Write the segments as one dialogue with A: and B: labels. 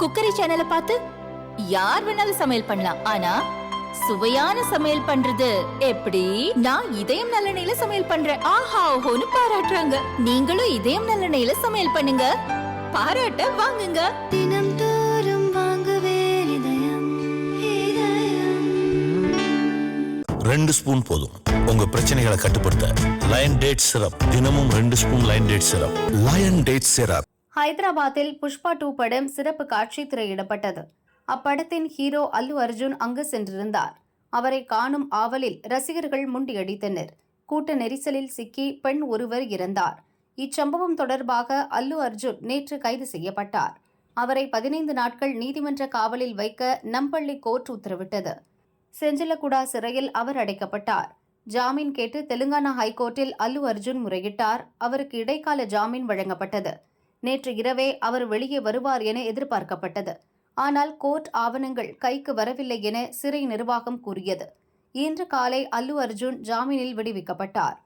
A: Cookery சேனலை பார்த்து யார் வேணாலும் சமையல் பண்ணலாம். ஆனா சுவையான சமையல் பண்றது எப்படி? நான் இதயம் நல்லெண்ணெயில சமையல் பண்றேன். ஆஹா ஓஹோன்னு பாராட்டுறாங்க. நீங்களும் இதயம் நல்லெண்ணெயில சமையல் பண்ணுங்க, பாராட்ட வாங்குங்க.
B: தினம் தோறும் வாங்குவே இதயம்.
C: 2 ஸ்பூன் போதும் உங்க பிரச்சனைகளை கட்டுப்படுத்த. லயன் டேட் சிரப், தினமும் 2 spoon lion date syrup. Lion date syrup.
D: ஹைதராபாத்தில் புஷ்பா 2 படம் சிறப்பு காட்சி திரையிடப்பட்டது. அப்படத்தின் ஹீரோ அல்லு அர்ஜுன் அங்கு சென்றிருந்தார். அவரை காணும் ஆவலில் ரசிகர்கள் முண்டியடித்தனர். கூட்ட நெரிசலில் சிக்கி பெண் ஒருவர் இறந்தார். இச்சம்பவம் தொடர்பாக அல்லு அர்ஜுன் நேற்று கைது செய்யப்பட்டார். அவரை 15 நாட்கள் நீதிமன்ற காவலில் வைக்க நம்பள்ளி கோர்ட் உத்தரவிட்டது. செஞ்சலகுடா சிறையில் அவர் அடைக்கப்பட்டார். ஜாமீன் கேட்டு தெலுங்கானா ஹைகோர்ட்டில் அல்லு அர்ஜுன் முறையிட்டார். அவருக்கு இடைக்கால ஜாமீன் வழங்கப்பட்டது. நேற்று இரவே அவர் வெளியே வருவார் என எதிர்பார்க்கப்பட்டது. ஆனால் கோர்ட் ஆவணங்கள் கைக்கு வரவில்லை என சிறை நிர்வாகம் கூறியது. இன்று காலை அல்லு அர்ஜுன் ஜாமீனில் விடுவிக்கப்பட்டார்.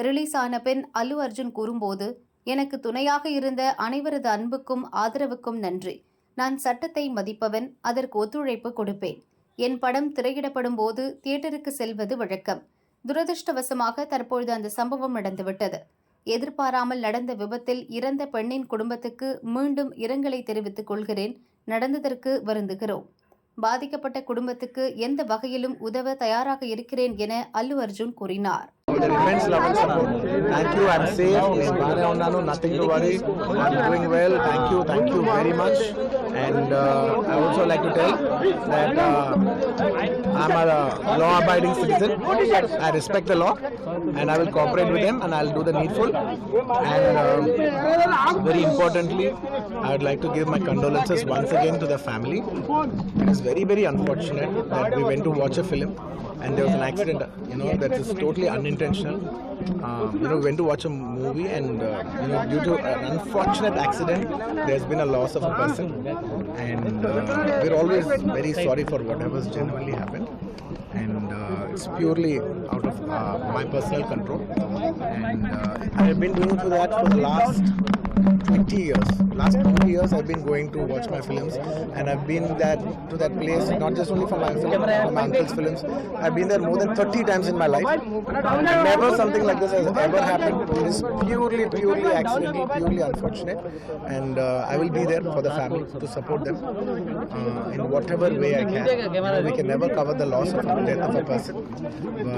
D: ரிலீஸ் ஆன பின் அல்லு அர்ஜுன் கூறும்போது, எனக்கு துணையாக இருந்த அனைவரது அன்புக்கும் ஆதரவுக்கும் நன்றி. நான் சட்டத்தை மதிப்பவன், அதற்கு ஒத்துழைப்பு கொடுப்பேன். என் படம் திரையிடப்படும் போது தியேட்டருக்கு செல்வது வழக்கம். துரதிருஷ்டவசமாக தற்பொழுது அந்த சம்பவம் நடந்துவிட்டது. எதிர்பாராமல் நடந்த விபத்தில் இறந்த பெண்ணின் குடும்பத்துக்கு மீண்டும் இரங்கலை தெரிவித்துக் கொள்கிறேன். நடந்ததற்கு வருந்துகிறோம். பாதிக்கப்பட்ட குடும்பத்துக்கு எந்த வகையிலும் உதவ தயாராக இருக்கிறேன் என அல்லு அர்ஜுன் கூறினார்.
E: The immense love and support. Thank you. I'm safe. Nothing to worry. I'm doing well. Thank you very much. And I also like to tell that I'm a law-abiding citizen. I respect the law, and I will cooperate with them, and I'll do the needful. And very importantly, I would like to give my condolences once again to the family. It is very, very unfortunate that we went to watch a film and there was an accident, that is totally unintentional. We went to watch a movie and, due to an unfortunate accident, there's been a loss of a person. And we're always very sorry for whatever's genuinely happened. And it's purely out of my personal control. And I've been doing that for the last 20 years. Last 20 years I've been going to watch my films, and I've been to that place not just only for my film, for my uncle's films. I've been there more than 30 times in my life. Never something like this has ever happened. It is purely accidental, purely unfortunate, and I will be there for the family to support them in whatever way I can. We can never cover the loss of the death of a person,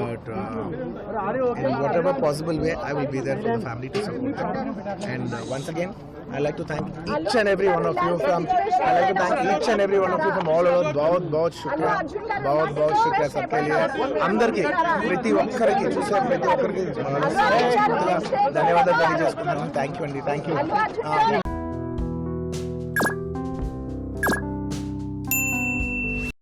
E: but in whatever possible way I will be there for the family to support them. And once again, I like to thank each and every one of you from all over. बहुत शुक्रिया सबके लिए. अंदर के प्रति ఒక్కరికి చూసే ప్రతి ఒక్కరికి ధన్యవాదాలు తెలియజేసుకుంటున్నాను. థ్యాంక్ యూ అండి.